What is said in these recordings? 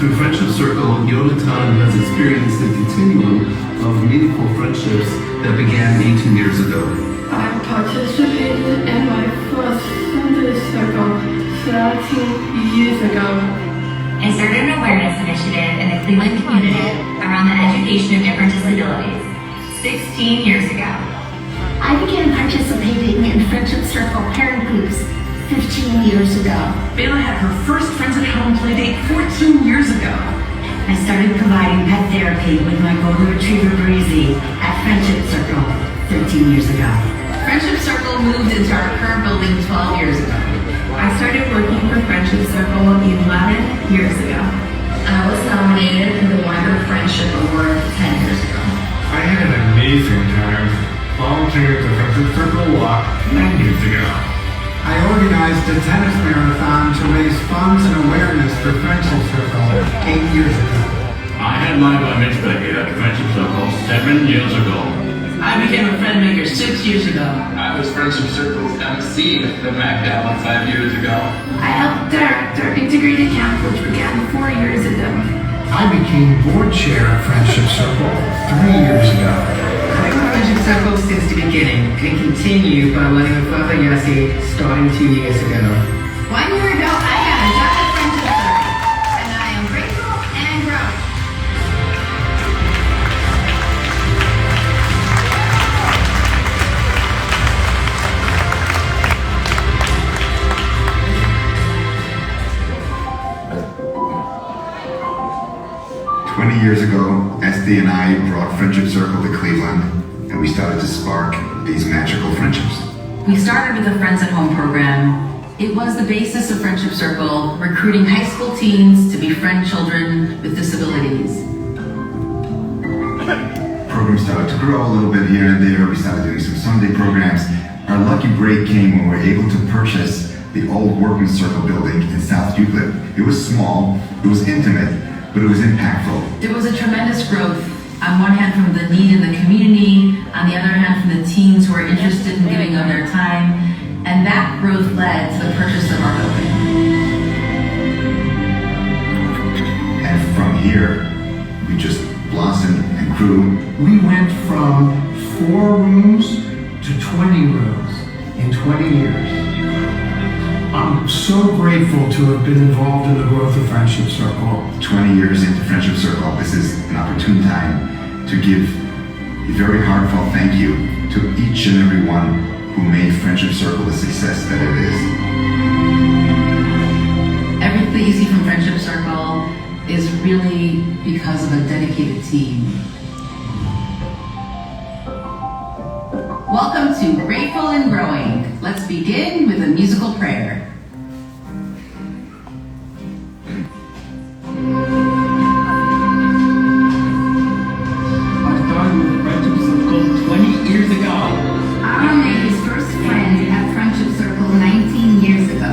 Through Friendship Circle, Yonatan has experienced a continuum of meaningful friendships that began 18 years ago. I participated in my first Sunday Circle 13 years ago. I started an awareness initiative in the Cleveland community around the education of different disabilities 16 years ago. I began participating in Friendship Circle parent groups 15 years ago. Gala had her first Friends at Home playdate 14 years ago. I started providing pet therapy with my golden retriever Breezy at Friendship Circle 13 years ago. Friendship Circle moved into our current building 12 years ago. I started working for Friendship Circle 11 years ago. I was nominated for the Weinberg Award 10 years ago. I had an amazing time volunteering at the Friendship Circle Walk 9 years ago. I organized a tennis marathon to raise funds and awareness for Friendship Circle 8 years ago. I had my bar mitzvah here at Friendship Circle 7 years ago. I became a friend maker 6 years ago. I was Friendship Circle's MC at the Gala 5 years ago. I helped direct our integrated camp, which began 4 years ago. I became board chair at Friendship Circle 3 years ago. I've been Friendship Circle since the beginning and continued by letting my father Yossi starting 2 years ago. 1 year ago, I got a job at Friendship Circle, and I am grateful and growing. Years ago, SD and I brought Friendship Circle to Cleveland, and we started to spark these magical friendships. We started with a Friends at Home program. It was the basis of Friendship Circle, recruiting high school teens to befriend children with disabilities. Program started to grow a little bit here and there. We started doing some Sunday programs. Our lucky break came when we were able to purchase the old Workman's Circle building in South Euclid. It was small, it was intimate, but it was impactful. There was a tremendous growth, on one hand from the need in the community, on the other hand from the teens who were interested in giving of their time, and that growth led to the purchase of our building. And from here, we just blossomed and grew. We went from 4 rooms to 20 rooms in 20 years. I'm so grateful to have been involved in the growth of Friendship Circle. 20 years into Friendship Circle, this is an opportune time to give a very heartfelt thank you to each and every one who made Friendship Circle the success that it is. Everything that you see from Friendship Circle is really because of a dedicated team. Welcome to Grateful and Growing. Let's begin with a musical prayer. I started with Friendship Circle 20 years ago. I made his first friend at Friendship Circle 19 years ago.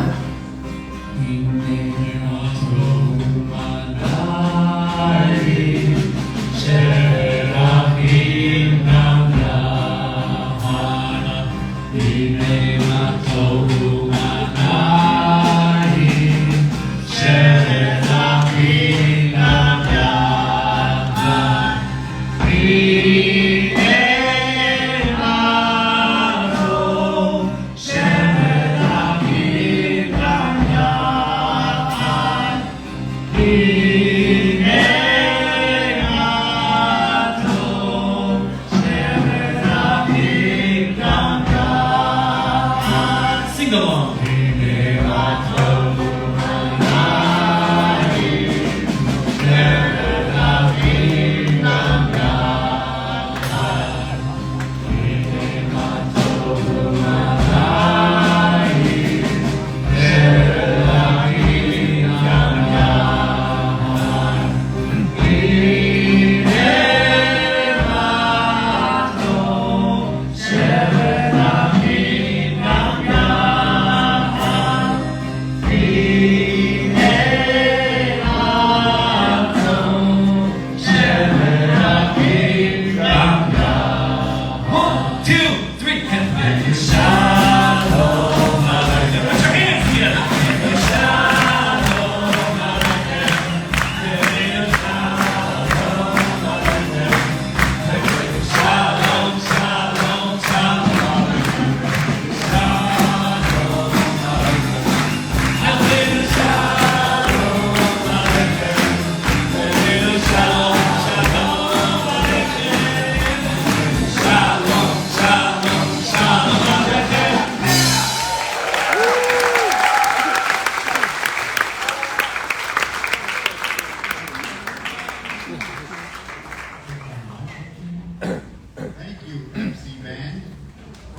Sing along.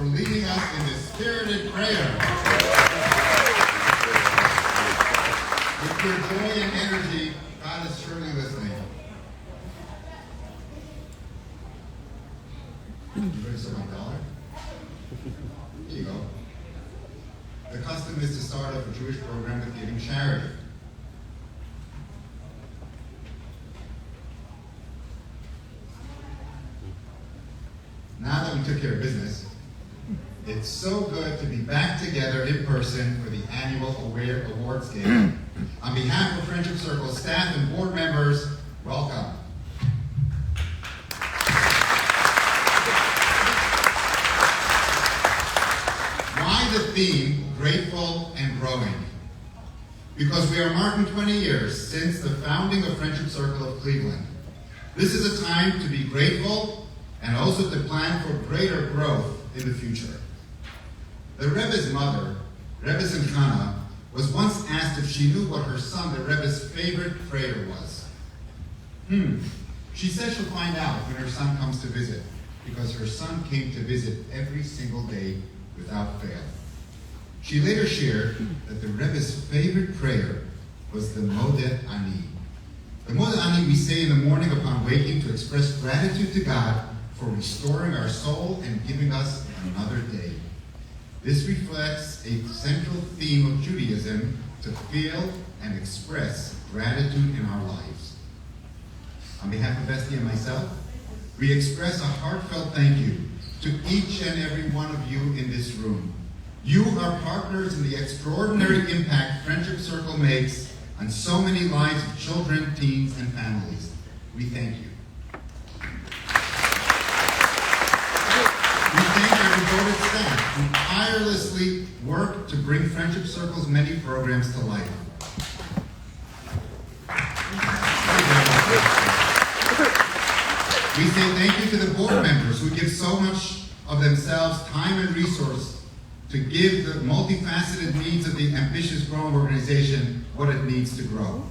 for leading us in this spirited prayer. With your joy and energy, God is surely listening. You ready to set my dollar? Here you go. The custom is to start off a Jewish program with giving charity. Now that we took care of business, it's so good to be back together in person for the annual awards game. On behalf of Friendship Circle staff and board members, welcome. Why the theme, Grateful and Growing? Because we are marking 20 years since the founding of Friendship Circle of Cleveland. This is a time to be grateful and also to plan for greater growth in the future. The Rebbe's mother, Rebbe Simchana, was once asked if she knew what her son, the Rebbe's favorite prayer was. She said she'll find out when her son comes to visit, because her son came to visit every single day without fail. She later shared that the Rebbe's favorite prayer was the Modeh Ani. The Modeh Ani we say in the morning upon waking to express gratitude to God for restoring our soul and giving us another day. This reflects a central theme of Judaism to feel and express gratitude in our lives. On behalf of Esty and myself, we express a heartfelt thank you to each and every one of you in this room. You are partners in the extraordinary impact Friendship Circle makes on so many lives of children, teens, and families. We thank you. We thank our devoted staff who tirelessly work to bring Friendship Circle's many programs to life. We say thank you to the board members who give so much of themselves, time and resource to give the multifaceted needs of the ambitious growing organization what it needs to grow.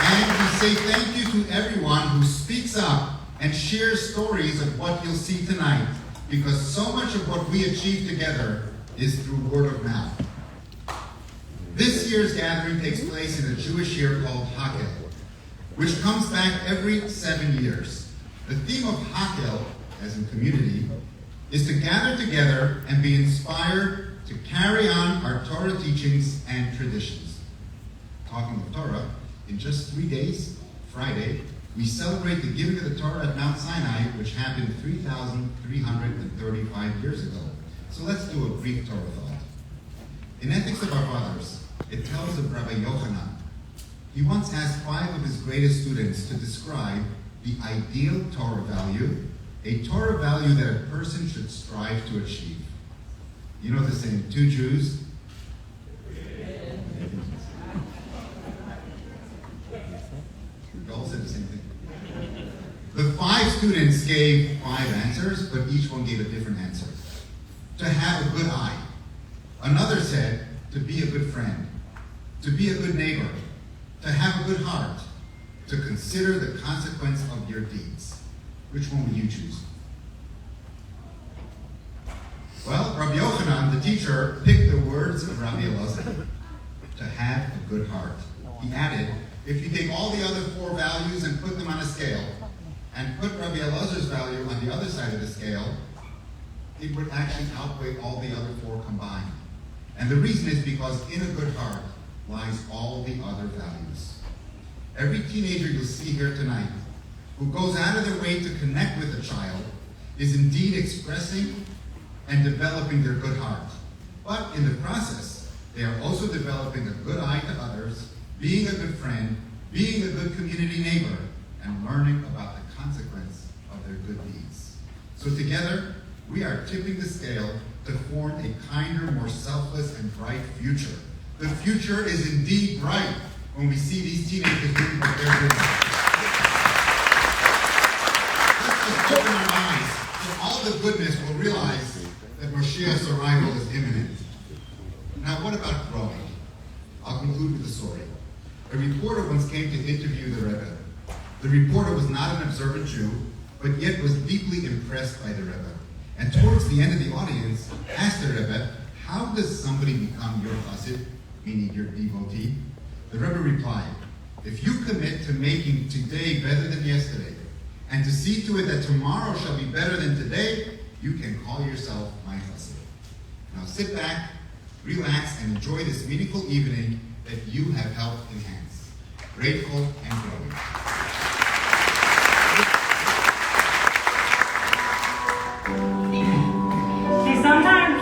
And we say thank you to everyone who speaks up and shares stories of what you'll see tonight, because so much of what we achieve together is through word of mouth. This year's gathering takes place in a Jewish year called Hakel, which comes back every 7 years. The theme of Hakel, as in community, is to gather together and be inspired to carry on our Torah teachings and traditions. Talking of Torah, in just 3 days, Friday, we celebrate the giving of the Torah at Mount Sinai, which happened 3,335 years ago. So let's do a brief Torah thought. In Ethics of Our Fathers, it tells of Rabbi Yochanan. He once asked 5 of his greatest students to describe the ideal Torah value, a Torah value that a person should strive to achieve. You know the saying, 2 Jews. You all said the same thing. The 5 students gave 5 answers, but each one gave a different answer. To have a good eye. Another said, to be a good friend. To be a good neighbor. To have a good heart. To consider the consequence of your deeds. Which one would you choose? Well, Rabbi Yochanan, the teacher, picked the words of Rabbi Elazar. To have a good heart. He added, if you take all the other 4 values and put them on a scale, and put Rabbi Elazar's value on the other side of the scale, it would actually outweigh all the other 4 combined. And the reason is because in a good heart lies all the other values. Every teenager you'll see here tonight who goes out of their way to connect with a child is indeed expressing and developing their good heart. But in the process, they are also developing a good eye to others, being a good friend, being a good community neighbor, and learning about the consequence of their good deeds. So together, we are tipping the scale to form a kinder, more selfless, and bright future. The future is indeed bright when we see these teenagers doing what they're doing. Let's just open our eyes to all the goodness. We'll realize that Moshiach's arrival is imminent. Now, what about growing? I'll conclude with a story. A reporter once came to interview the Rebbe. The reporter was not an observant Jew, but yet was deeply deeply impressed by the Rebbe, and towards the end of the audience, asked the Rebbe, how does somebody become your chassid, meaning your devotee? The Rebbe replied, if you commit to making today better than yesterday, and to see to it that tomorrow shall be better than today, you can call yourself my chassid. Now sit back, relax, and enjoy this meaningful evening that you have helped enhance. Grateful and growing. See, sometimes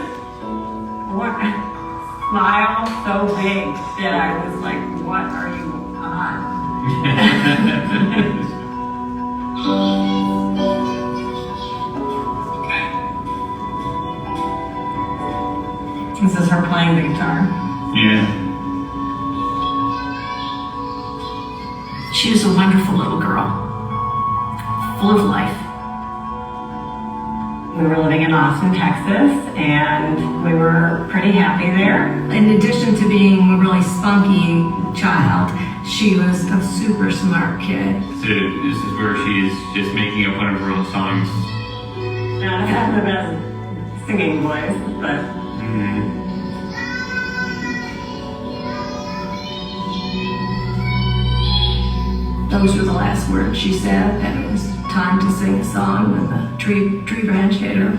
smile so big that I was like, what are you on? This is her playing the guitar. Yeah. She was a wonderful little girl, full of life. We were living in Austin, Texas, and we were pretty happy there. In addition to being a really spunky child, she was a super smart kid. So this is where she's just making up one of her own songs. Not the best singing voice, but... Those were the last words she said, that it was time to sing a song when the tree branch hit her.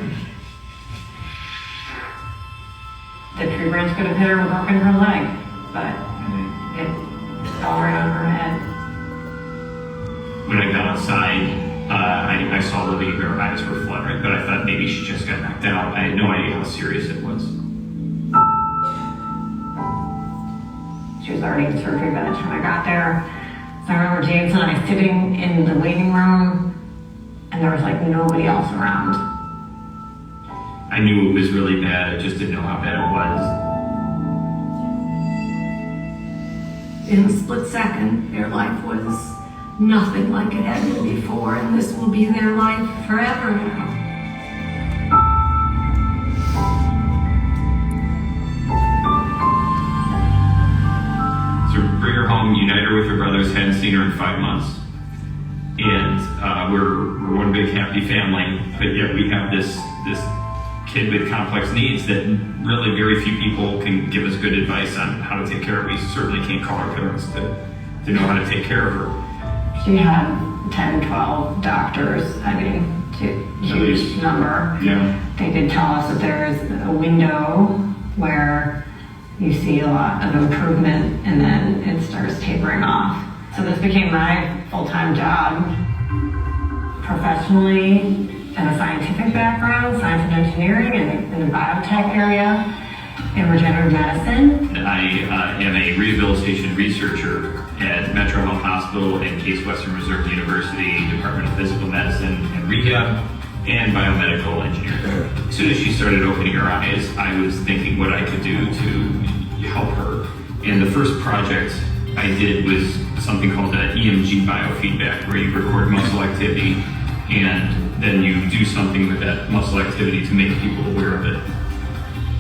The tree branch could have hit her and broken her leg, but it fell right on her head. When I got outside, I saw Libby, her eyes were fluttering, but I thought maybe she just got knocked out. I had no idea how serious it was. She was already in surgery by the time I got there. So I remember James and I sitting in the waiting room, and there was like nobody else around. I knew it was really bad, I just didn't know how bad it was. In a split second, their life was nothing like it had been before, and this will be their life forever now. Bring her home, unite her with her brothers, hadn't seen her in 5 months. And we're one big happy family, but yet we have this kid with complex needs that really very few people can give us good advice on how to take care of. We certainly can't call our parents to know how to take care of her. She had 10, 12 doctors, I mean, huge number. Yeah. They did tell us that there is a window where you see a lot of improvement and then it starts tapering off. So this became my full-time job. Professionally, in a scientific background, science and engineering, and in the biotech area, in regenerative medicine. I am a rehabilitation researcher at Metro Health Hospital and Case Western Reserve University, Department of Physical Medicine and Rehab, and biomedical engineering. As soon as she started opening her eyes, I was thinking what I could do to help her. And the first project I did was something called the EMG biofeedback, where you record muscle activity and then you do something with that muscle activity to make people aware of it.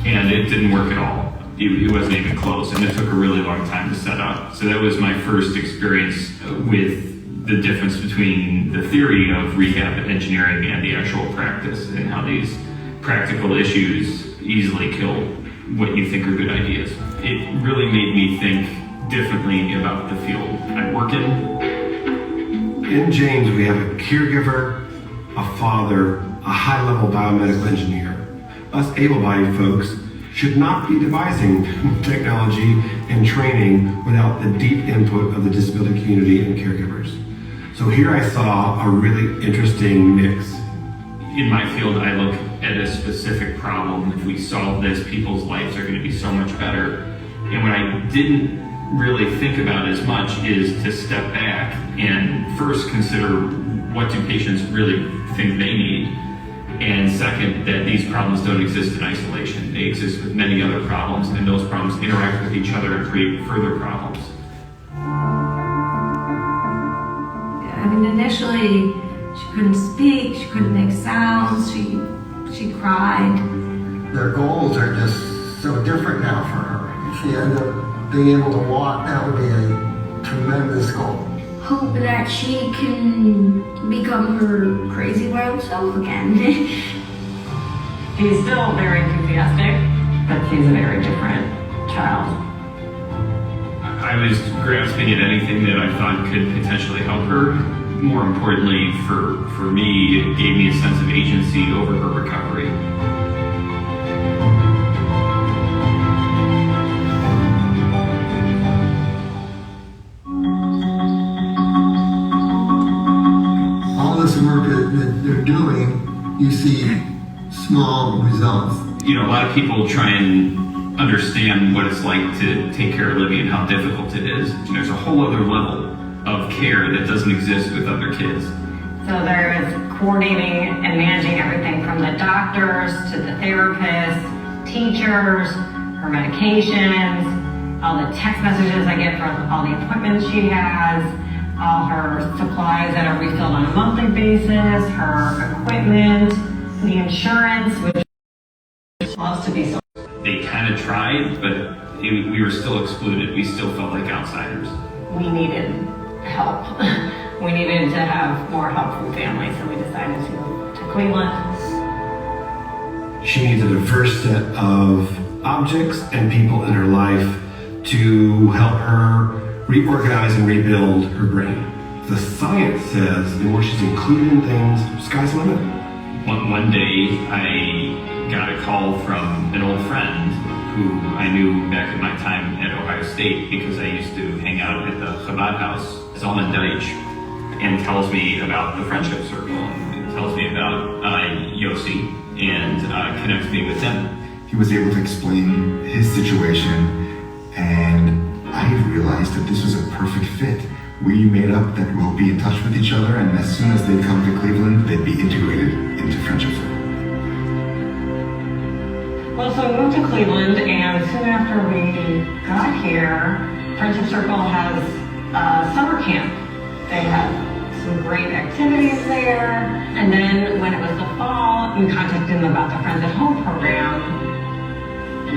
And it didn't work at all. It wasn't even close, and it took a really long time to set up. So that was my first experience with the difference between the theory of rehab engineering and the actual practice, and how these practical issues easily kill what you think are good ideas. It really made me think differently about the field I work in. In James, we have a caregiver, a father, a high-level biomedical engineer. Us able-bodied folks should not be devising technology and training without the deep input of the disability community and caregivers. So here I saw a really interesting mix. In my field, I look at a specific problem. If we solve this, people's lives are going to be so much better. And what I didn't really think about as much is to step back and first consider, what do patients really think they need? And second, that these problems don't exist in isolation. They exist with many other problems, and those problems interact with each other and create further problems. I mean, initially, she couldn't speak, she couldn't make sounds, she cried. Their goals are just so different now for her. If she ended up being able to walk, that would be a tremendous goal. hope that she can become her crazy wild self again. He's still very enthusiastic, but he's a very different child. I was grasping at anything that I thought could potentially help her. More importantly, for me, it gave me a sense of agency over her recovery. All this work that they're doing, you see small results. You know, a lot of people try and understand what it's like to take care of Libby and how difficult it is. There's a whole other level of care that doesn't exist with other kids. So there is coordinating and managing everything from the doctors to the therapists, teachers, her medications, all the text messages I get from all the appointments she has, all her supplies that are refilled on a monthly basis, her equipment, the insurance, which loves to be so. They kind of tried, but we were still excluded. We still felt like outsiders. We needed help. We needed to have more help from family, so we decided to move to Cleveland. She needs a diverse set of objects and people in her life to help her reorganize and rebuild her brain. The science says the more she's included in things, sky's the limit. One day, I got a call from an old friend who I knew back in my time at Ohio State because I used to hang out at the Chabad house, Zalman Deitch, and tells me about the Friendship Circle and tells me about Yossi and connects me with him. He was able to explain his situation, and I realized that this was a perfect fit. We made up that we'll be in touch with each other, and as soon as they come to Cleveland, they'd be integrated into Friendship Circle. Well, so we moved to Cleveland, and soon after we got here, Friendship Circle has a summer camp. They have some great activities there. And then when it was the fall, we contacted them about the Friends at Home program.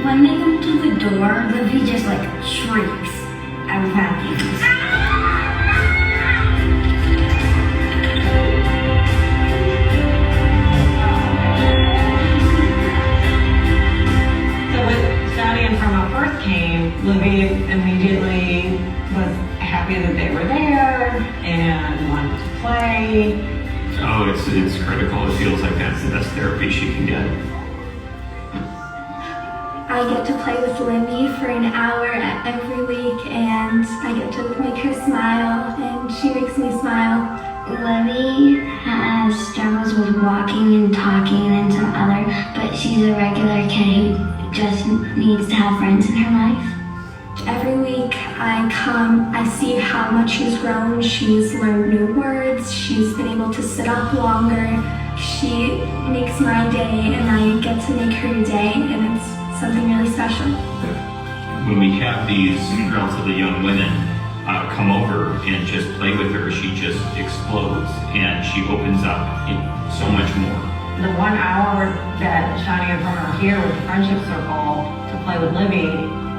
When they come to the door, Livy just like shrieks out of happiness. First came, Livy immediately was happy that they were there and wanted to play. Oh, it's critical. It feels like that's the best therapy she can get. I get to play with Livy for an hour every week, and I get to make her smile, and she makes me smile. Livy has struggles with walking and talking and some other, but she's a regular kid who just needs to have friends in her life. Every week I come, I see how much she's grown. She's learned new words. She's been able to sit up longer. She makes my day, and I get to make her day, and it's something really special. When we have these relatively young women come over and just play with her, she just explodes and she opens up so much more. The 1 hour that Shani and Fern are here with the Friendship Circle to play with Livy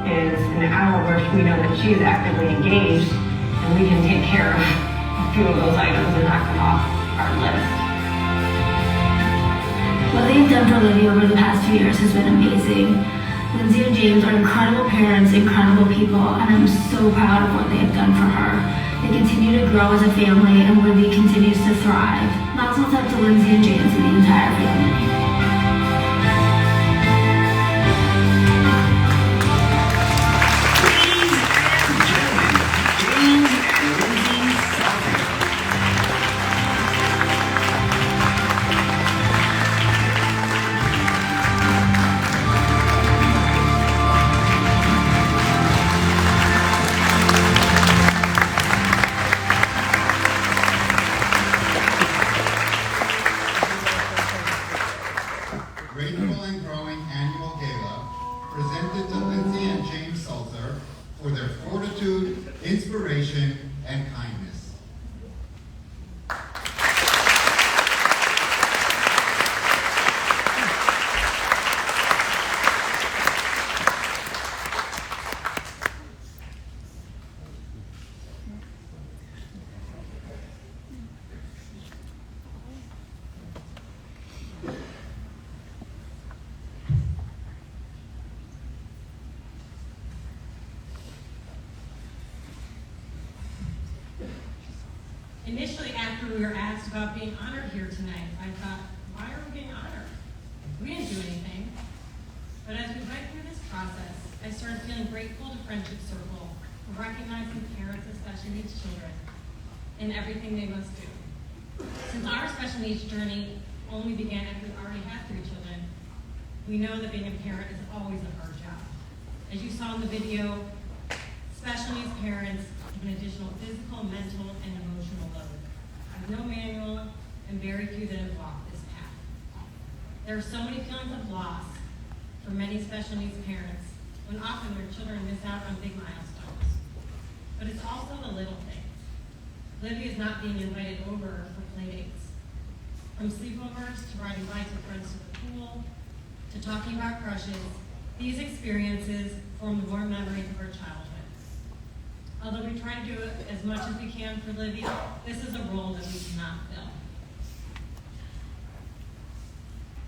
is an hour where we know that she's actively engaged, and we can take care of a few of those items and knock them off our list. What they've done for Livy over the past 2 years has been amazing. Lindsay and James are incredible parents, incredible people, and I'm so proud of what they have done for her. They continue to grow as a family, and Livy continues to thrive. Mazel tov to Lindsay and James and the entire family. about being honored here tonight. I thought, why are we being honored? We didn't do anything. But as we went through this process, I started feeling grateful to Friendship Circle for recognizing parents of special needs children in everything they must do. Since our special needs journey only began after we already had 3 children, we know that being a parent is always a hard job. As you saw in the video, special needs parents have an additional physical, mental, and emotional load. There's no manual and very few that have walked this path. There are so many feelings of loss for many special needs parents when often their children miss out on big milestones. But it's also the little things. Livy is not being invited over for play dates. From sleepovers to riding bikes with friends to the pool, to talking about crushes, these experiences form the warm memories of our childhood. Although we try to do as much as we can for Livy, this is a role that we cannot fill.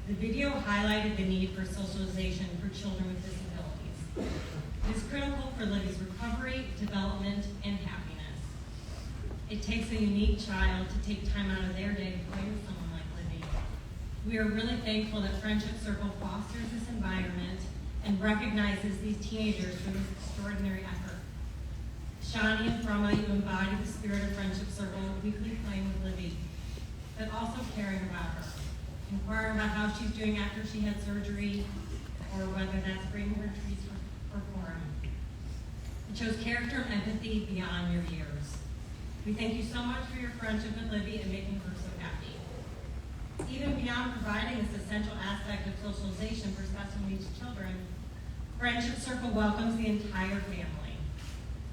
The video highlighted the need for socialization for children with disabilities. It is critical for Livy's recovery, development, and happiness. It takes a unique child to take time out of their day to play with someone like Livy. We are really thankful that Friendship Circle fosters this environment and recognizes these teenagers for this extraordinary effort. Shani and Frama, you embody the spirit of Friendship Circle, weekly playing with Livy, but also caring about her, inquiring about how she's doing after she had surgery, or whether that's bringing her treats or forum. It shows character and empathy beyond your years. We thank you so much for your friendship with Livy and making her so happy. Even beyond providing this essential aspect of socialization for special needs children, Friendship Circle welcomes the entire family.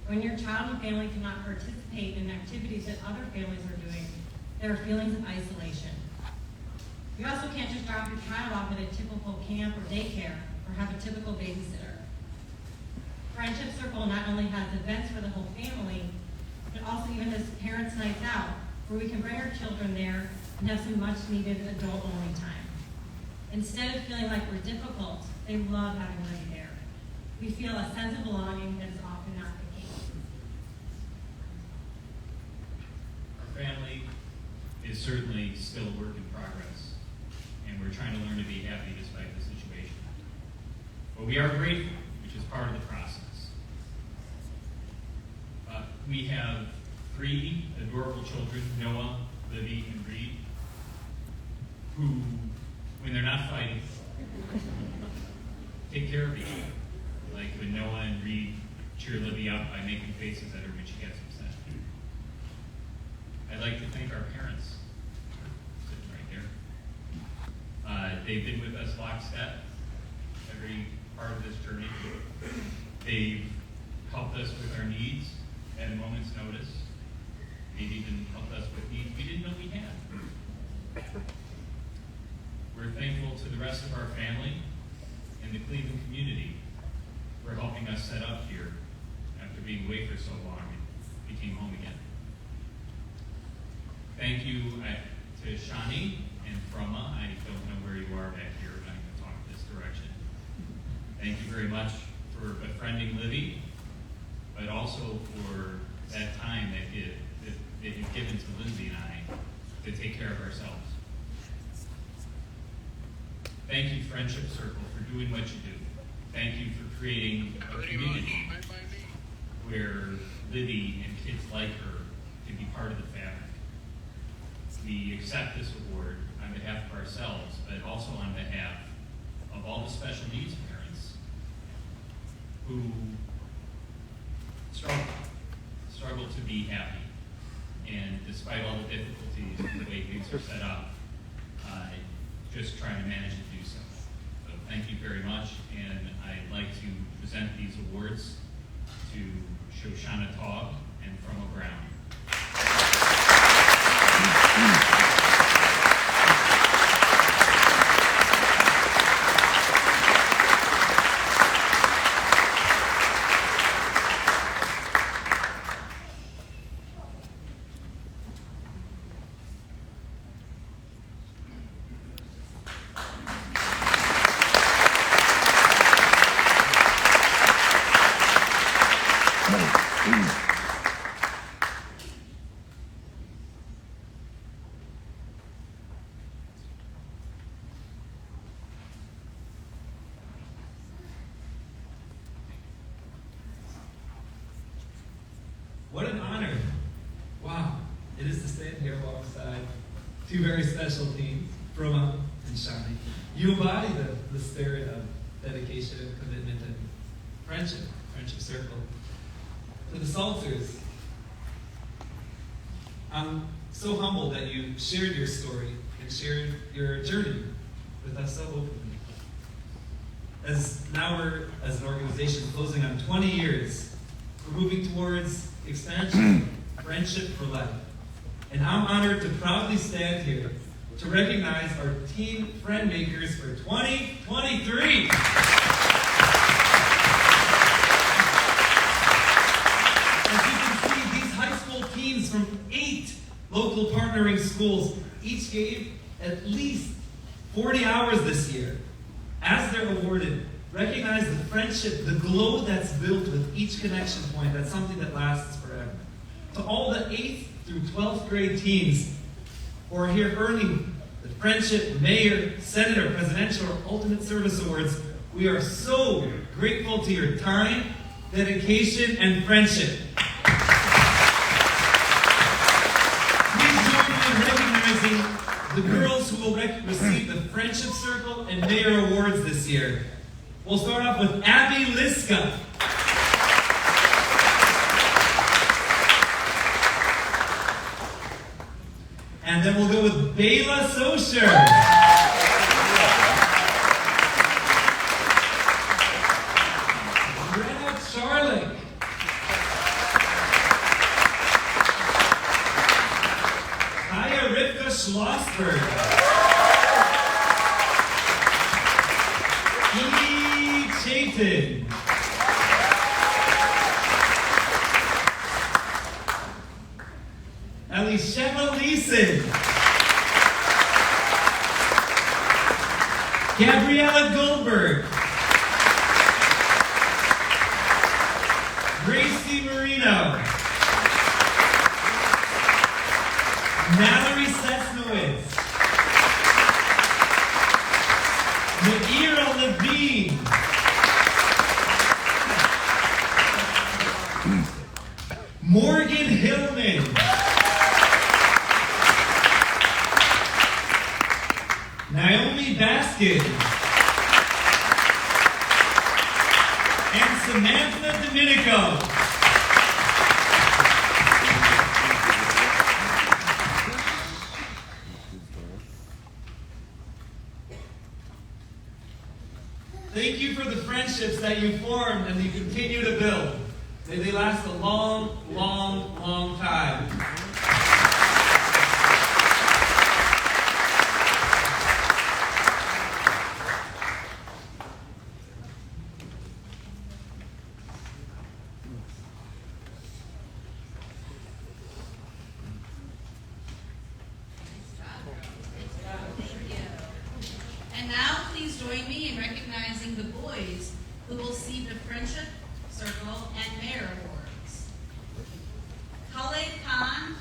When your child and family cannot participate in activities that other families are doing, there are feelings of isolation. You also can't just drop your child off at a typical camp or daycare or have a typical babysitter. Friendship Circle not only has events for the whole family, but also even has parents' nights out where we can bring our children there and have some much needed adult-only time. Instead of feeling like we're difficult, they love having Livy there. We feel a sense of belonging that is often not the case. Our family is certainly still a work in progress, and we're trying to learn to be happy despite the situation. But we are grateful, which is part of the process. We have 3 adorable children, Noah, Livy, and Reed, who, when they're not fighting, take care of each other. Like when Noah and Reed cheer Livy up by making faces at her when she gets upset. I'd like to thank our parents, sitting right there. They've been with us lockstep every part of this journey. They've helped us with our needs at a moment's notice. They've even helped us with needs we didn't know we had. We're thankful to the rest of our family and the Cleveland community for helping us set up here after being away for so long and became home again. Thank you to Shani and Frama. I don't know where you are back here, but I'm going to talk this direction. Thank you very much for befriending Livy, but also for that time that you've given to Lindsay and I to take care of ourselves. Thank you, Friendship Circle, for doing what you do. Thank you for creating a community where Livy and kids like her can be part of the fabric. We accept this award on behalf of ourselves, but also on behalf of all the special needs parents who struggle to be happy. And despite all the difficulties, the way things are set up, just trying to manage to do so. So thank you very much, and I'd like to present these awards to Shoshana Taub and Froma Brown. sitting here alongside two very special teams, Broma and Shani. You embody the spirit of dedication and commitment and friendship circle. To the Sulzers, I'm so humbled that you shared your story and shared your journey with us so openly. As now we're, as an organization, closing on 20 years, we're moving towards expansion, friendship for life. And I'm honored to proudly stand here to recognize our teen friend makers for 2023. As you can see, these high school teens from 8 local partnering schools each gave at least 40 hours this year. As they're awarded, recognize the friendship, the glow that's built with each connection point. That's something that lasts forever. To all the 8th through 12th grade teens who are here earning the Friendship, Mayor, Senator, Presidential, or Ultimate Service Awards, we are so grateful to your time, dedication, and friendship. Please join me in recognizing the girls who will receive the Friendship Circle and Mayor Awards this year. We'll start off with Abby Liska. And then we'll go with Bela Socher. Brenna Charlick. Kaya Rivka Schlossberg. Edie Chayton. Elisheva Leeson. Gabriella Goldberg. Gracie Marino. Mallory Sesnowitz. Naira Levine. Morgan Hillman. Naomi Baskin. And Samantha Domenico. Thank you for the friendships that you formed and you continue to build. May they last a long, long, long time. And now, please join me in recognizing the boys who will receive the Friendship Circle and Mayor Awards. Khaled Khan,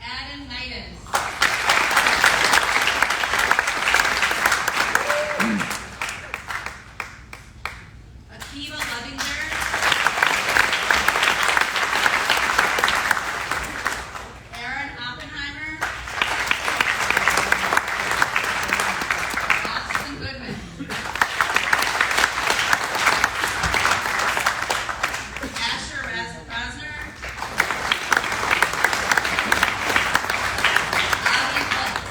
Adam Nidus, Akiva Levinger, Aaron Oppenheimer, Austin Goodman, Asher Rasner, Avi Fultz,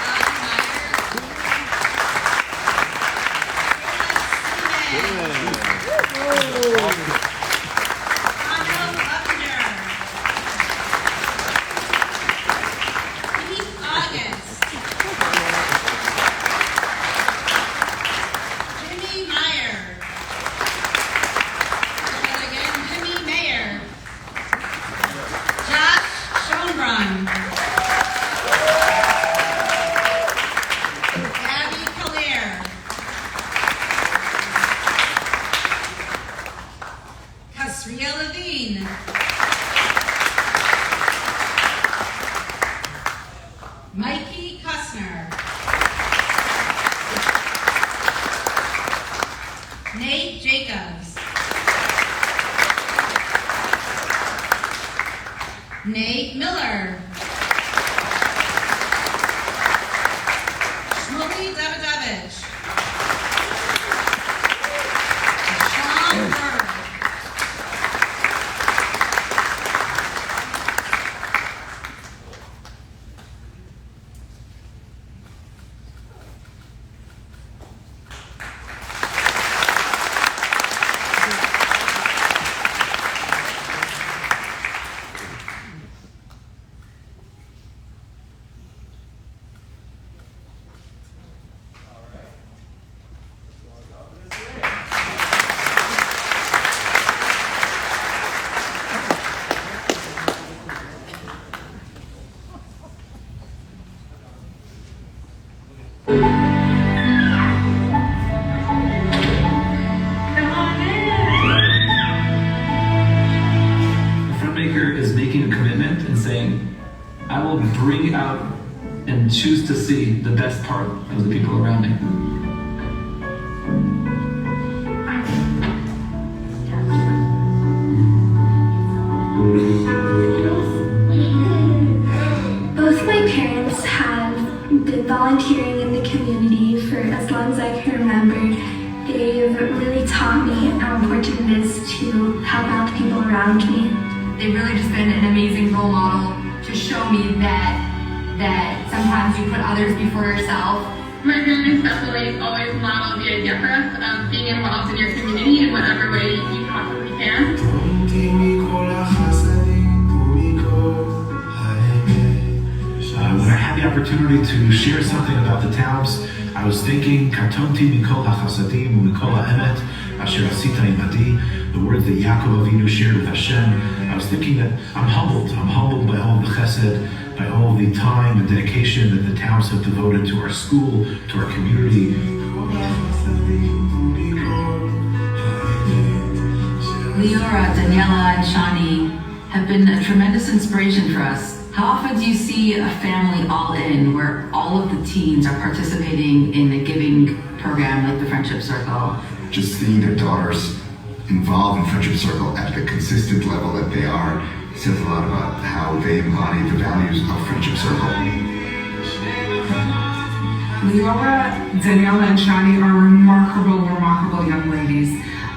Avi Meyer, Conrad Lavender, Keith August, Jimmy Meyer, and again Jimmy Mayer, Josh Schoenbrunn, Abby Collier, Kasria Levine, Mikey Kussner, Nate Jacobs. Nate Miller. Shmuley Davidovich. Sean Berg. I will bring out and choose to see the best part of the people around me. Both my parents have been volunteering in the community for as long as I can remember. They've really taught me how important it is to help out the people around me. They've really just been an amazing role model to show me that sometimes you put others before yourself. My parents definitely always modeled the idea for us of being involved in your community in whatever way you possibly can. When I had the opportunity to share something about the Taubs, I was thinking, Kartonti mikol hachasadim umikol ha'emet asher asita imadi, the words that Yaakov Avinu shared with Hashem. I was thinking that I'm humbled by all of the chesed, by all of the time and dedication that the Taubs have devoted to our school, to our community. Leora, Daniela, and Shani have been a tremendous inspiration for us. How often do you see a family all in, where all of the teens are participating in a giving program like the Friendship Circle? Just seeing their daughters involved in Friendship Circle at the consistent level that they are says a lot about how they embody the values of Friendship Circle. Leora, Daniela, and Shani are remarkable young ladies.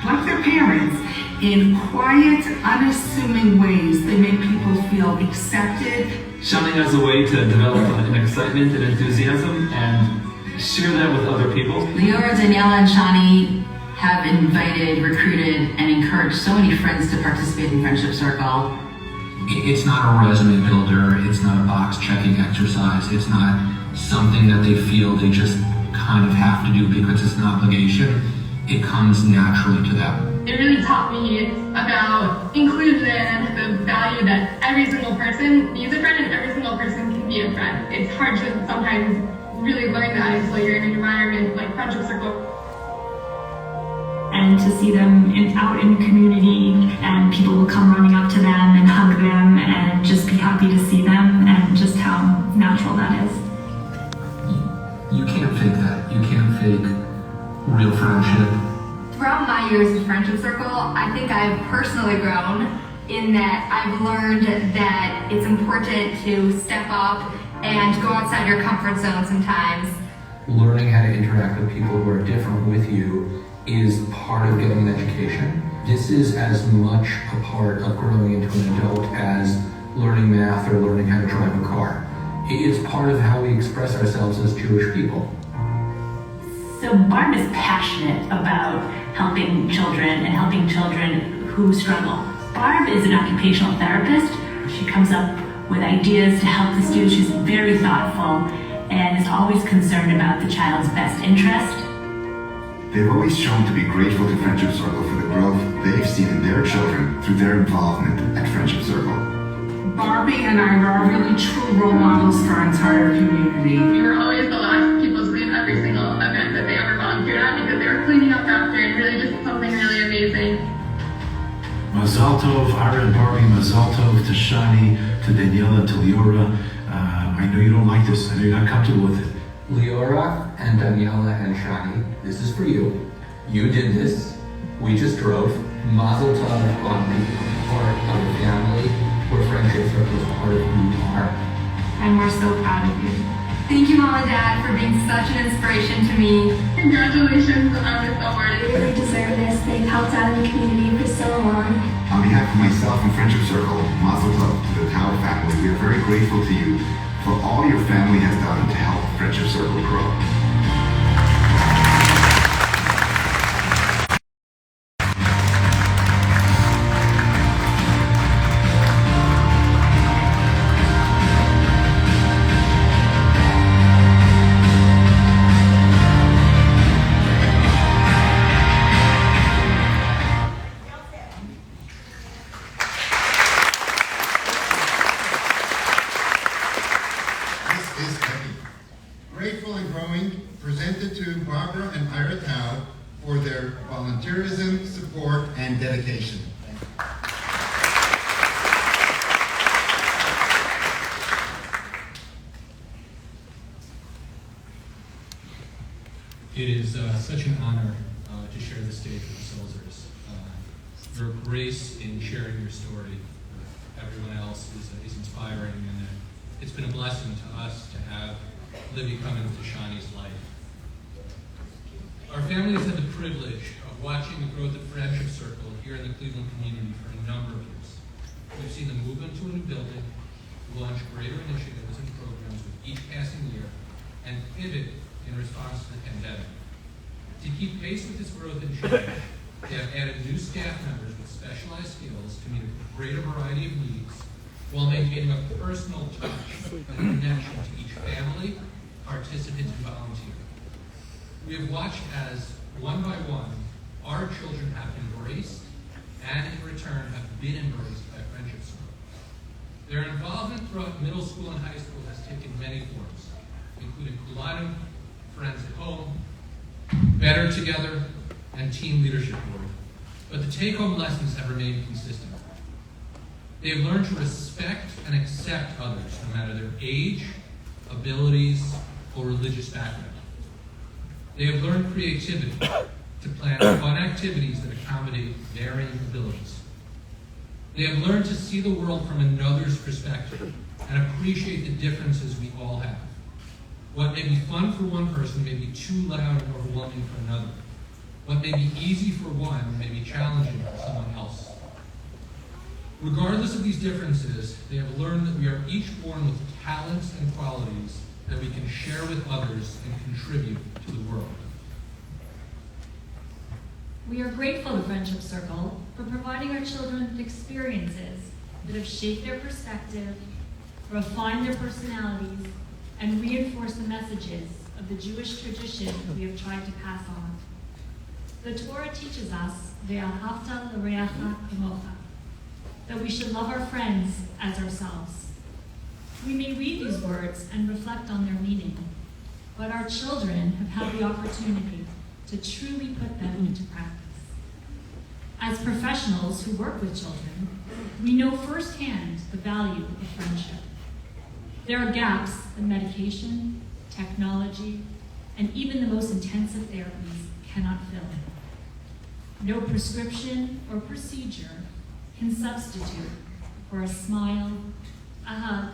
Like their parents, in quiet, unassuming ways, they make people feel accepted. Shani has a way to develop an excitement and enthusiasm and share that with other people. Leora, Daniela, and Shani have invited, recruited, and encouraged so many friends to participate in Friendship Circle. It's not a resume builder, it's not a box checking exercise, it's not something that they feel they just kind of have to do because it's an obligation. It comes naturally to them. It really taught me about inclusion and the value that every single person needs a friend and every single person can be a friend. It's hard to sometimes really learn that until you're in an environment like Friendship Circle. And to see them out in the community, and people will come running up to them and hug them and just be happy to see them, and just how natural that is. You can't fake that. You can't fake real friendship. Throughout my years of Friendship Circle, I think I've personally grown in that I've learned that it's important to step up and go outside your comfort zone sometimes. Learning how to interact with people who are different with you is part of getting an education. This is as much a part of growing into an adult as learning math or learning how to drive a car. It is part of how we express ourselves as Jewish people. So Barb is passionate about helping children and helping children who struggle. Barb is an occupational therapist. She comes up with ideas to help the students. She's very thoughtful and is always concerned about the child's best interest. They've always shown to be grateful to Friendship Circle for the growth they've seen in their children through their involvement at Friendship Circle. Barbie and I are really true role models for our entire community. We were always the last people to leave every single event that they ever volunteered at because they were cleaning up after and really just something really amazing. Mazal Tov, Ira and Barbie, Mazal Tov to Shani, to Daniela, and to Leora. I know you don't like this, I know you're not comfortable with it. Leora and Daniela and Shani, this is for you. You did this. We just drove. Mazel tov on being part of a family where Friendship Circle is part of who you are. And we're so proud of you. Thank you, Mom and Dad, for being such an inspiration to me. Congratulations on this award. They really deserve this. They've helped out in the community for so long. On behalf of myself and Friendship Circle, Mazel Tov to the Taub family. We are very grateful to you for all your family has done to help Friendship Circle grow. Grateful and Growing, presented to Barbara and Ira Taub for their volunteerism, support, and dedication. It is such an honor to share the stage with the Sulzers. Your grace in sharing your story with everyone else is inspiring, and it's been a blessing to us to have Libby come into Shani's life. Our family has had the privilege of watching the growth of Friendship Circle here in the Cleveland community for a number of years. We've seen them move into a new building, launch greater initiatives and programs with each passing year, and pivot in response to the pandemic. To keep pace with this growth and change, they have added new staff members with specialized skills to meet a greater variety of needs while maintaining a personal touch and connection to each family, participant, and volunteer. We have watched as, one by one, our children have embraced and in return have been embraced by Friendship Circle. Their involvement throughout middle school and high school has taken many forms, including Kulanu, Friends at Home, Better Together, and Team Leadership Board. But the take-home lessons have remained consistent. They have learned to respect and accept others, no matter their age, abilities, or religious background. They have learned creativity to plan fun activities that accommodate varying abilities. They have learned to see the world from another's perspective and appreciate the differences we all have. What may be fun for one person may be too loud and overwhelming for another. What may be easy for one may be challenging for someone else. Regardless of these differences, they have learned that we are each born with talents and qualities that we can share with others and contribute to the world. We are grateful to Friendship Circle for providing our children with experiences that have shaped their perspective, refined their personalities, and reinforced the messages of the Jewish tradition we have tried to pass on. The Torah teaches us, "Ve'ahavta l'reacha kamocha," that we should love our friends as ourselves. We may read these words and reflect on their meaning, but our children have had the opportunity to truly put them into practice. As professionals who work with children, we know firsthand the value of friendship. There are gaps that medication, technology, and even the most intensive therapies cannot fill. No prescription or procedure can substitute for a smile, a hug,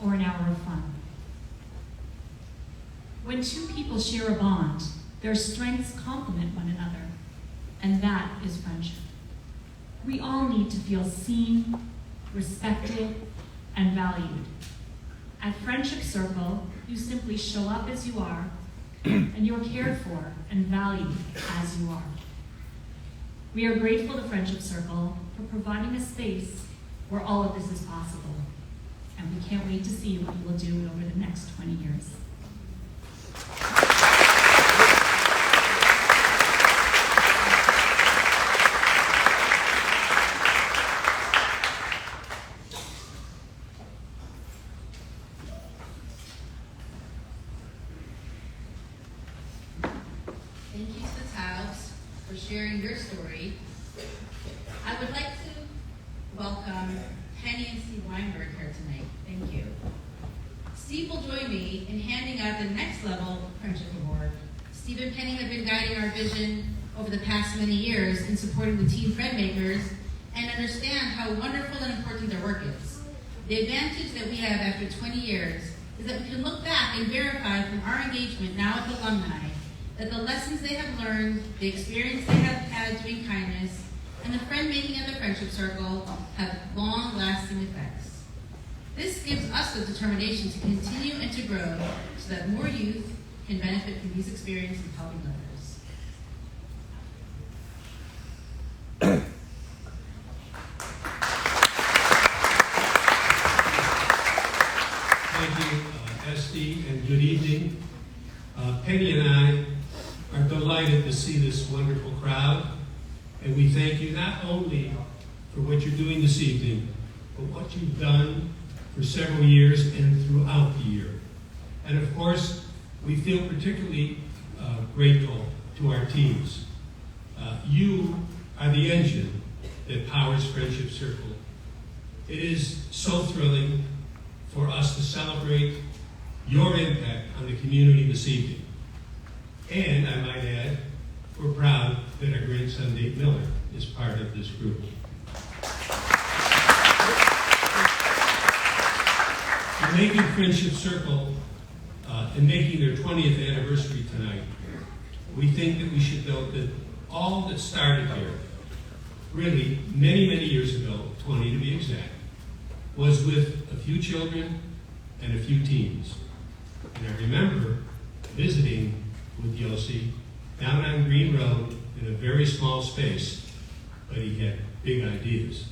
or an hour of fun. When two people share a bond, their strengths complement one another, and that is friendship. We all need to feel seen, respected, and valued. At Friendship Circle, you simply show up as you are, and you're cared for and valued as you are. We are grateful to Friendship Circle for providing a space where all of this is possible, and we can't wait to see what you will do over the next 20 years. Thank you to the Taubs for sharing your story. I would like to welcome Penny and Steve Weinberg here tonight. Thank you. Steve will join me in handing out the next level Friendship Award. Steve and Penny have been guiding our vision over the past many years in supporting the teen friend makers and understand how wonderful and important their work is. The advantage that we have after 20 years is that we can look back and verify from our engagement now with alumni that the lessons they have learned, the experience they have had doing kindness, and the friend making and the friendship circle have long-lasting effects. This gives us the determination to continue and to grow so that more youth can benefit from these experiences of helping others. Thank you, Esty, and good evening. Penny and I are delighted to see this wonderful crowd, and we thank you not only for what you're doing this evening, but what you've done for several years and throughout the year. And of course, we feel particularly grateful to our teams. You are the engine that powers Friendship Circle. It is so thrilling for us to celebrate your impact on the community this evening. And I might add, we're proud that our grandson Nate Miller is part of this group. In making Friendship Circle and making their 20th anniversary tonight, we think that we should note that all that started here, really many, many years ago, 20 to be exact, was with a few children and a few teens. And I remember visiting with Yossi down on Green Road in a very small space, but he had big ideas.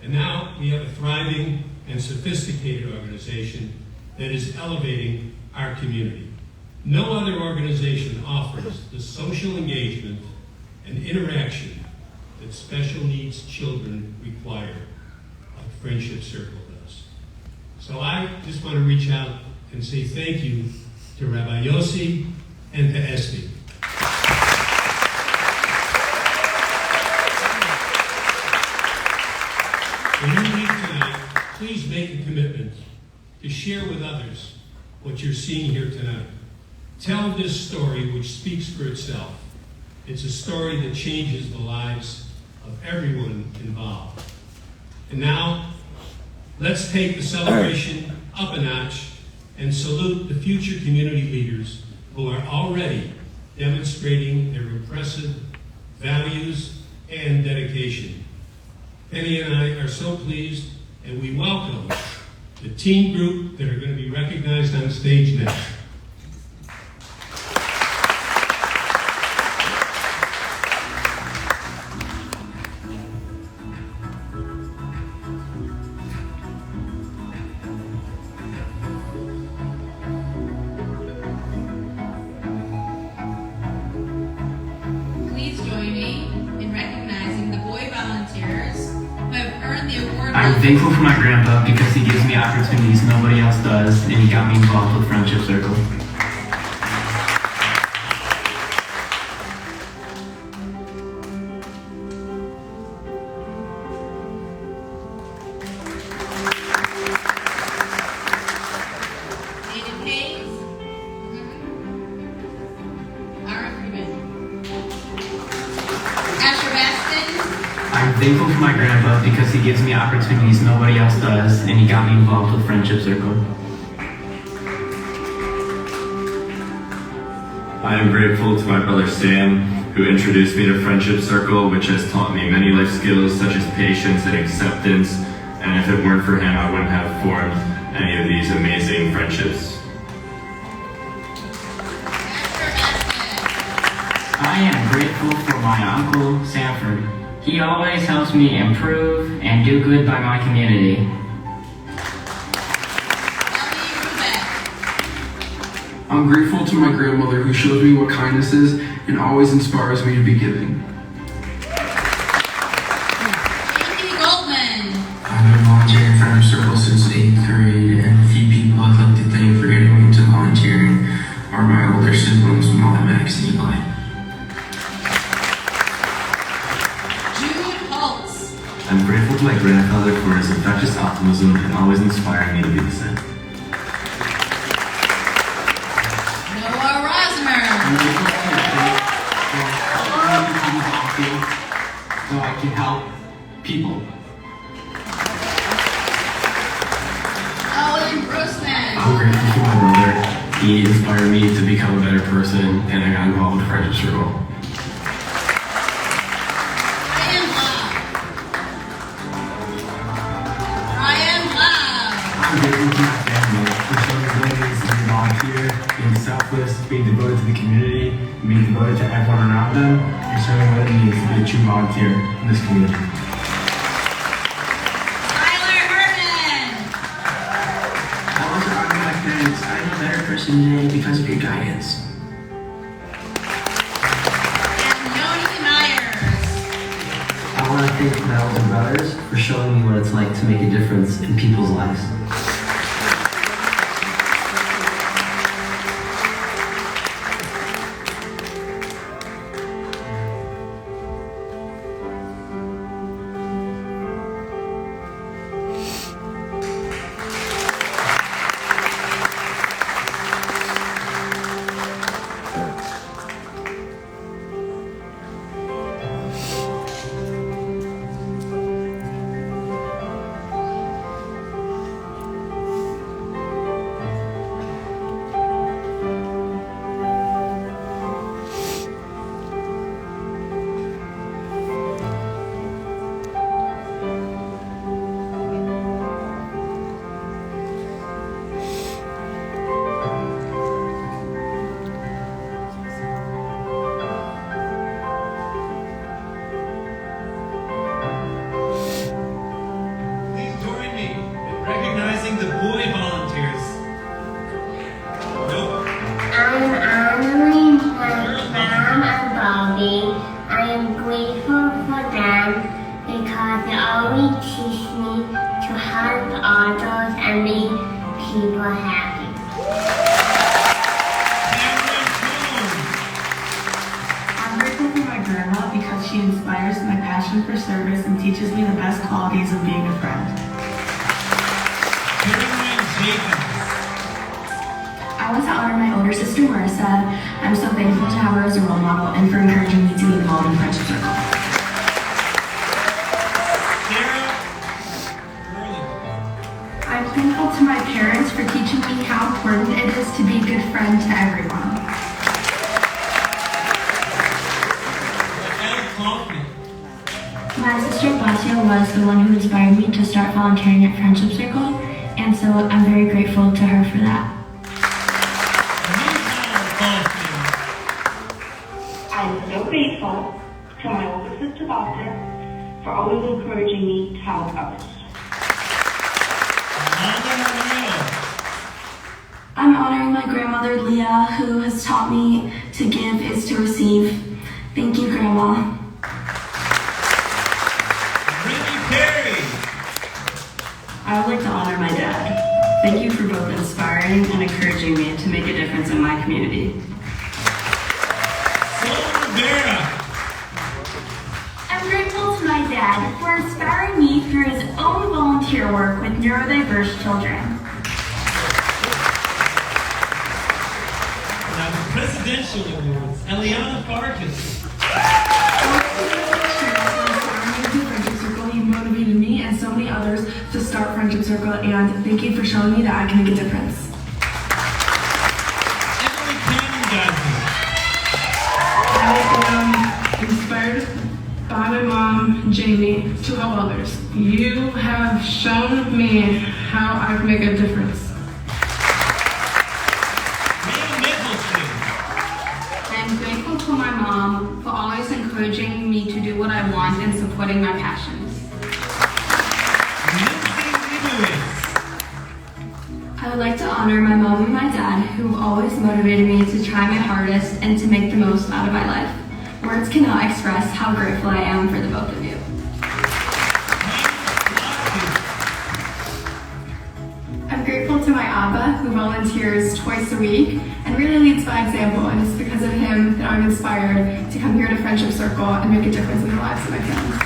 And now we have a thriving and sophisticated organization that is elevating our community. No other organization offers the social engagement and interaction that special needs children require, like Friendship Circle does. So I just want to reach out and say thank you to Rabbi Yossi and to Esty. When you leave tonight, please make a commitment to share with others what you're seeing here tonight. Tell this story which speaks for itself. It's a story that changes the lives of everyone involved. And now, let's take the celebration up a notch and salute the future community leaders who are already demonstrating their impressive values and dedication. Penny and I are so pleased, and we welcome the teen group that are going to be recognized on stage next. Please join me in recognizing the boy volunteers who have earned the award. I'm thankful for my grandpa because he gives me opportunities nobody else does, and he got me involved with Friendship Circle. Aiden Hayes, Aaron Freeman, Asher Baston, I'm thankful for my grandpa because he gives me opportunities nobody else does, and he got me involved with Friendship Circle. I am grateful to my brother Sam, who introduced me to Friendship Circle, which has taught me many life skills such as patience and acceptance, and if it weren't for him, I wouldn't have formed any of these amazing friendships. I am grateful for my Uncle Sanford. He always helps me improve and do good by my community. I'm grateful to my grandmother who shows me what kindness is and always inspires me to be giving. Amy Goldman, I've been volunteering in Friendship Circle since 8th grade, and a few people I'd like to thank for getting me into volunteering are my older siblings, Molly, Max, and Eli. Jude Holtz, I'm grateful to my grandfather for his infectious optimism and always inspiring me to be the same. Noah Rosmer, so I can help people. Owen Grossman. I'm grateful for my brother. He inspired me to become a better person, and I got involved with the Friendship Circle. I'm grateful to my family for showing me willingness to be a volunteer, being selfless, being devoted to the community, being devoted to everyone around them, and showing what it means to be a true volunteer in this community. I want to honor my parents. I'm a better person today because of your guidance. I want to thank my older brothers for showing me what it's like to make a difference in people's lives. Recognizing the boy volunteers. Nope. I'm honoring my mom and Bobby. I am grateful for them because they always teach me to help others and make people happy. I'm grateful for my grandma because she inspires my passion for service and teaches me the best qualities of being a friend. I want to honor my older sister Marissa. I'm so thankful to have her as a role model and for encouraging me to be involved in the Friendship Circle. I'm thankful to my parents for teaching me how important it is to be a good friend to everyone. My sister Basia was the one who inspired me to start volunteering at Friendship Circle, and so I'm very grateful to her for that. I'm so grateful to my older sister Boston for always encouraging me to help others. I'm honoring my grandmother Leah, who has taught me to give is to receive. Thank you, Grandma. I would like to honor my dad. Thank you for both inspiring and encouraging me to make a difference in my community. I'm grateful to my dad for inspiring me through his own volunteer work with neurodiverse children. Now the Presidential Awards, Eliana Farkas. You motivated me and so many others to start Friendship Circle, and thank you for showing me that I can make a difference. I am inspired by my mom, Jamie, to help others. You have shown me how I can make a difference. I'm grateful to my mom for always encouraging me to do what I want and supporting my passions. I would like to honor my mom and my dad, who have always motivated me to try my hardest and to make the most out of my life. Words cannot express how grateful I am for the both of you. I'm grateful to my Abba, who volunteers twice a week and really leads by example, and it's because of him that I'm inspired to come here to Friendship Circle and make a difference in the lives of my friends.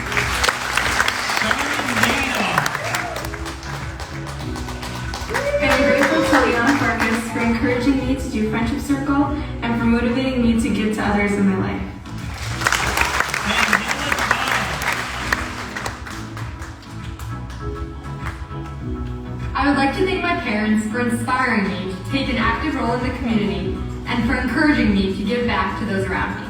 I'm grateful to Liana Farkas for encouraging me to do Friendship Circle and for motivating me to give to others in my life. would like to thank my parents for inspiring me to take an active role in the community and for encouraging me to give back to those around me.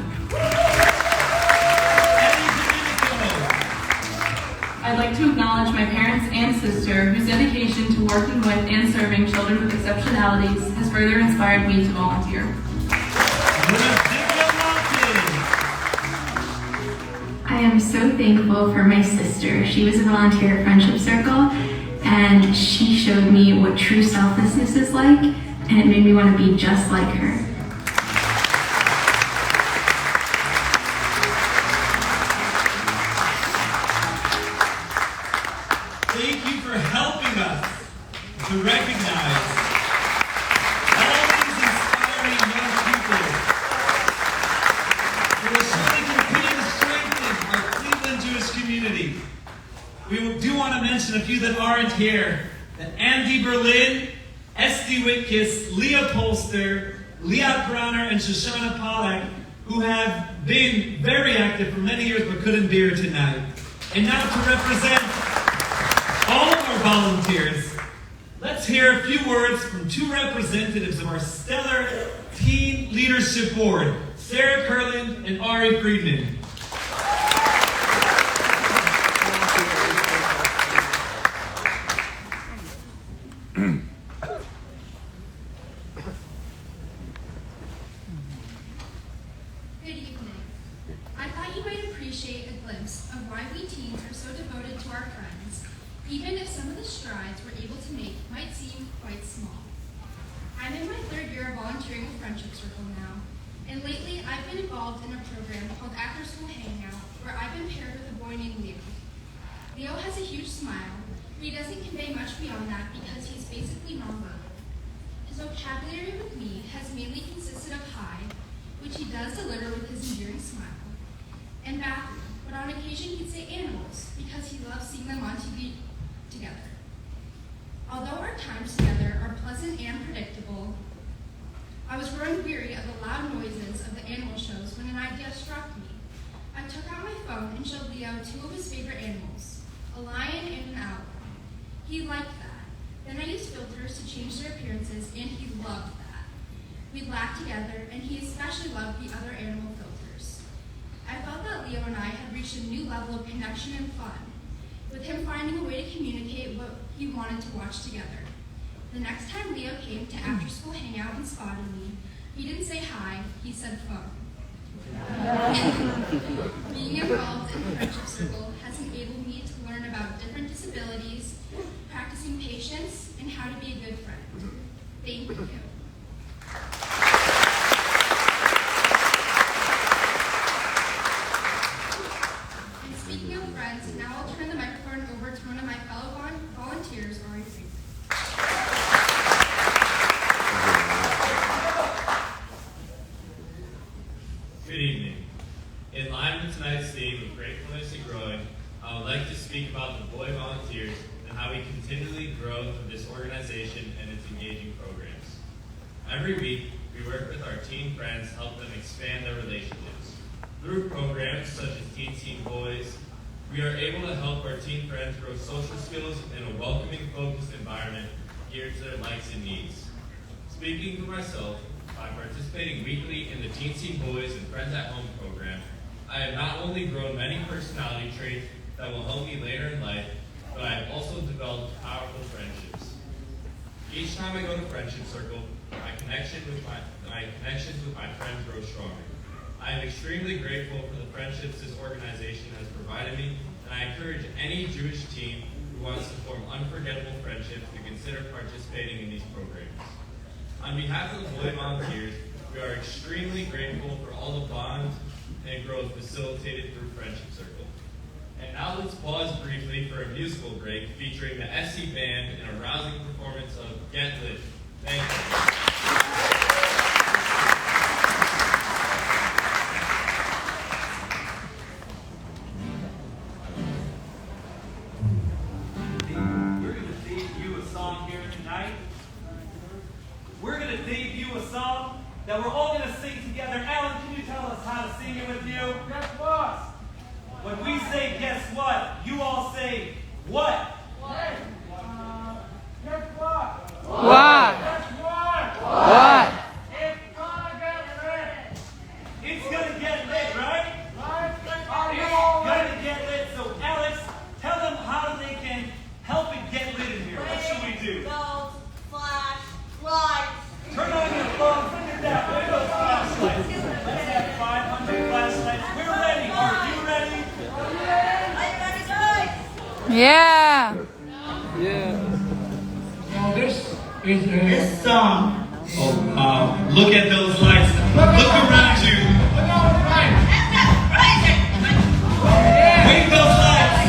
I'd like to acknowledge my parents and sister, whose dedication to working with and serving children with exceptionalities has further inspired me to volunteer. I am so thankful for my sister. She was a volunteer at Friendship Circle, and she showed me what true selflessness is like, and it made me want to be just like her. Thank you for helping us to recognize all these inspiring young people who will surely continue to strengthen our Cleveland Jewish community. We do want to mention a few that aren't here. That Andy Berlin, Esty Witkis, Leah Polster, Liat Browner, and Shoshana Pollack, who have been very active for many years but couldn't be here tonight. And now to represent all of our volunteers, let's hear a few words from two representatives of our stellar Teen Leadership Board, Sarah Kurland and Ari Friedman. Good evening. I thought you might appreciate a glimpse of why we teens are so devoted to our friends, even if some of the strides we're able to make might seem quite small. I'm in my third year of volunteering with Friendship Circle now, and lately I've been involved in a program called After School Hangout, where I've been paired with a boy named Leo. Leo has a huge smile, but he doesn't convey much beyond that because he's basically nonverbal. His vocabulary with me has mainly consisted of hi, which he does deliver with his endearing smile, and bathroom, but on occasion he'd say animals because he loves seeing them on TV together. Although our times together are pleasant and predictable, I was growing weary of the loud noises of the animal shows when an idea struck me. I took out my phone and showed Leo two of his favorite animals, a lion and an owl. He liked that. Then I used filters to change their appearances, and he loved that. We'd laugh together, and he especially loved the other animal filters. I felt that Leo and I had reached a new level of connection and fun, with him finding a way to communicate what he wanted to watch together. The next time Leo came to After School Hangout and spotted me, he didn't say hi, he said phone. Being involved in the Friendship Circle has enabled me to learn about different disabilities, practicing patience, and how to be a good friend. Thank you. And speaking of friends, now I'll turn the microphone over to one of my fellow volunteers, Ari Friedman. Good evening. In line with tonight's theme of gratefulness and growing, I would like to speak about the Boy Volunteers and how we continually grow through this organization and its engaging programs. Every week, we work with our teen friends to help them expand their relationships. Through programs such as Teen Boys, we are able to help our teen friends grow social skills in a welcoming, focused environment geared to their likes and needs. Speaking for myself, by participating weekly in the Teen Boys and Friends at Home program, I have not only grown many personality traits that will help me later in life, but I have also developed powerful friendships. Each time I go to Friendship Circle, my connections with my friends grow stronger. I am extremely grateful for the friendships this organization has provided me, and I encourage any Jewish teen who wants to form unforgettable friendships to consider participating in these programs. On behalf of the Boy Volunteers, we are extremely grateful for all the bonds and growth facilitated through Friendship Circle. And now let's pause briefly for a musical break featuring the SC Band and a rousing performance of Get Lit. Thank you. We're going to debut a song that we're all going to sing together. Alan, can you tell us how to sing it with you? Yes, boss. When we say guess what, you all say what? What? Guess what? What? It's gonna get lit, right? It's gonna get lit. So Alex, tell them how they can help it get lit in here. What should we do? Bulbs, flash, lights. Turn on your phones. Look at that. Where are those flashlights? Let's have 500 flashlights. We're ready. Are you ready? Are you ready, guys? Yeah. Now this is This song. Oh, look at those lights. Look around you. Wave those lights.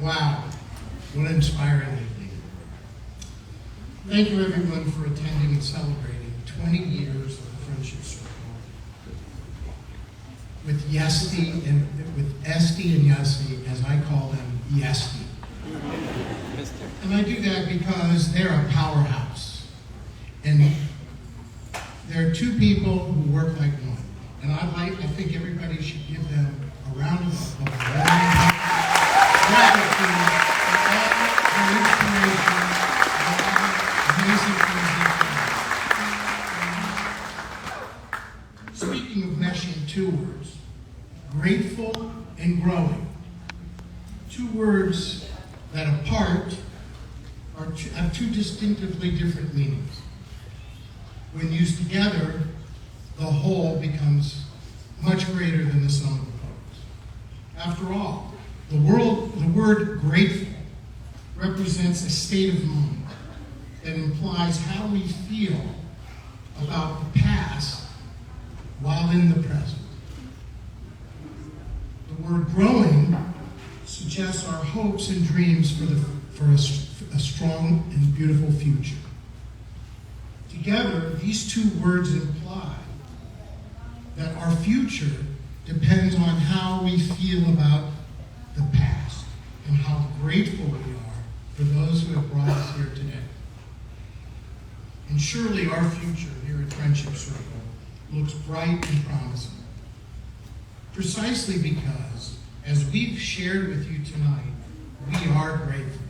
Wow, what an inspiring evening. Thank you everyone for attending and celebrating 20 years of the Friendship Circle with Yesti and with Esti and Yesti, as I call them, Yesti. And I do that because they're a powerhouse. And there are two people who work like one. And I think everybody should give them a round of applause. Gratitude for all their inspiration and all the amazing things they've done. Speaking of meshing two words, grateful and growing. Two words that apart have two distinctively different meanings. When used together, the whole becomes much greater than the sum of the parts. After all, the word grateful represents a state of mind that implies how we feel about the past while in the present. The word growing suggests our hopes and dreams for a strong and beautiful future. Together, these two words imply that our future depends on how we feel about the past and how grateful we are for those who have brought us here today. And surely our future here at Friendship Circle looks bright and promising. Precisely because, as we've shared with you tonight, we are grateful.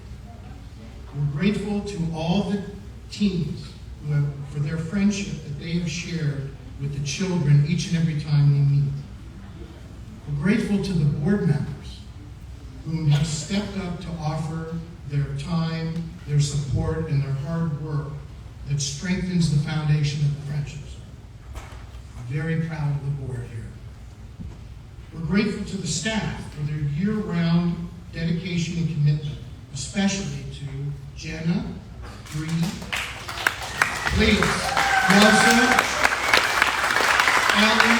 We're grateful to all the teens for their friendship that they have shared with the children each and every time we meet. We're grateful to the board members who have stepped up to offer their time, their support, and their hard work that strengthens the foundation of the friendships. I'm very proud of the board here. We're grateful to the staff for their year-round dedication and commitment, especially to Jenna, Bree, please, Nelson, Ellie,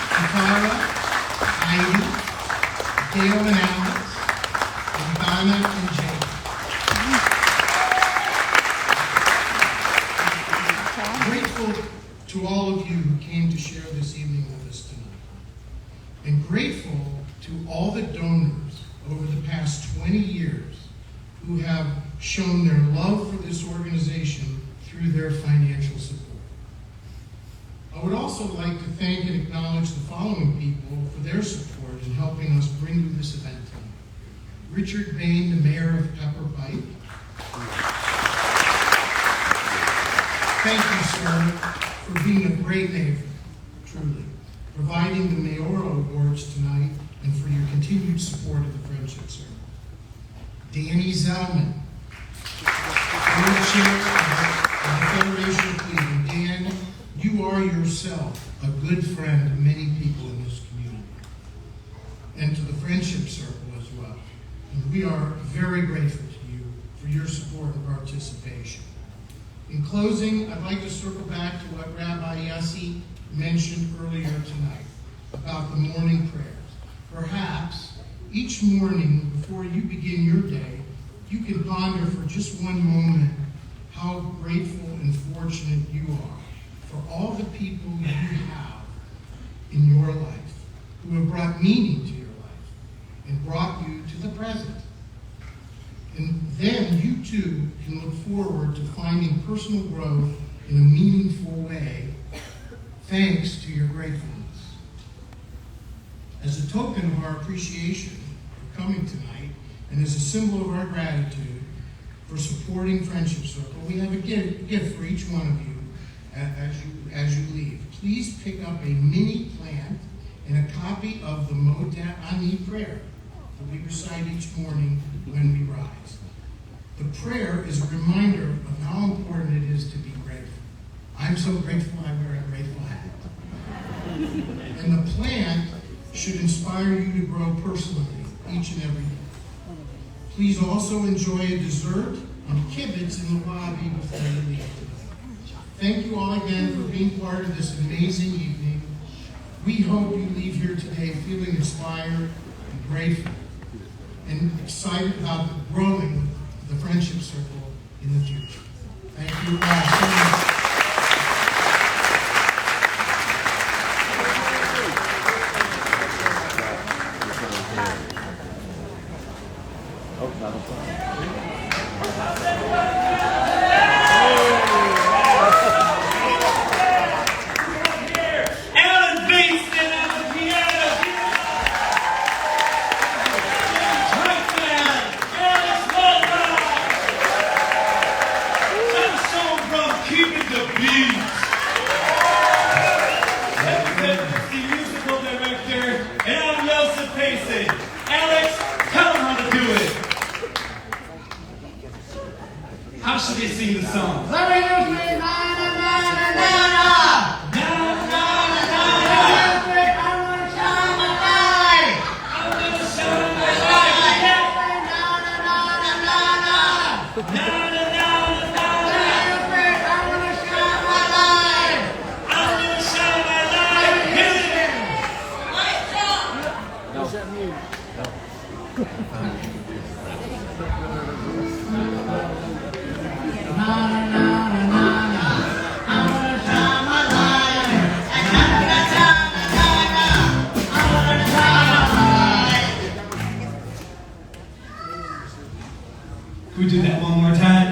Katara, Heidi, Dale and Alex, and Donna and Jane. Grateful to all of you who came to share this evening with us tonight. And grateful to all the donors over the past 20 years who have shown their love for this organization through their financial support. I would also like to thank and acknowledge the following people for their support in helping us bring you this event tonight. Richard Bain, the mayor of Pepper Pike. Thank you, sir, for being a great neighbor, truly, providing the mayoral awards tonight, and for your continued support of the Friendship Circle. Danny Zellman, board chair of the Federation of Cleveland. Dan, you are yourself a good friend to many people in this community, and to the Friendship Circle as well. And we are very grateful to you for your support and participation. In closing, I'd like to circle back to what Rabbi Yossi mentioned earlier tonight about the morning prayers. Perhaps each morning before you begin your day, you can ponder for just one moment how grateful and fortunate you are for all the people you have in your life who have brought meaning to your life and brought you to the present. And then you too can look forward to finding personal growth in a meaningful way thanks to your gratefulness. As a token of our appreciation for coming tonight and as a symbol of our gratitude for supporting Friendship Circle, we have a gift for each one of you as you leave. Please pick up a mini plant and a copy of the Modat Ani prayer that we recite each morning when we rise. The prayer is a reminder of how important it is to be grateful. I'm so grateful I wear a grateful hat. And the plant should inspire you to grow personally each and every day. Please also enjoy a dessert and kibbutz in the lobby before you leave today. Thank you all again for being part of this amazing evening. We hope you leave here today feeling inspired and grateful and excited about the growing of the Friendship Circle in the future. Thank you all so much. Mason. Alex, tell them how to do it. How should they sing the song? Let me know, na na na na na na. Can we do that one more time?